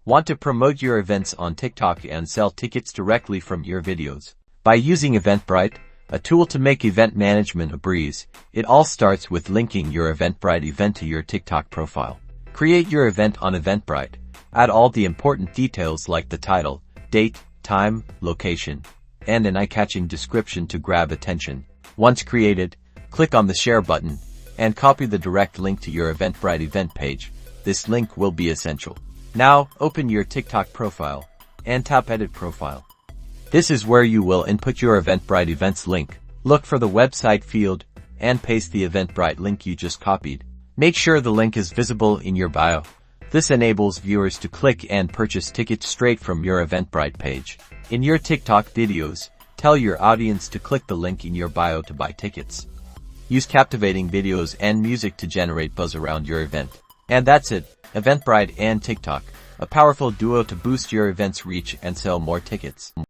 Want to promote your events on TikTok and sell tickets directly from your videos? By using Eventbrite, a tool to make event management a breeze, it all starts with linking your Eventbrite event to your TikTok profile. Create your event on Eventbrite. Add all the important details like the title, date, time, location, and an eye-catching description to grab attention. Once created, click on the share button and copy the direct link to your Eventbrite event page. This link will be essential. Now, open your TikTok profile and tap Edit Profile. This is where you will input your Eventbrite events link. Look for the website field and paste the Eventbrite link you just copied. Make sure the link is visible in your bio. This enables viewers to click and purchase tickets straight from your Eventbrite page. In your TikTok videos, tell your audience to click the link in your bio to buy tickets. Use captivating videos and music to generate buzz around your event. And that's it, Eventbrite and TikTok, a powerful duo to boost your event's reach and sell more tickets.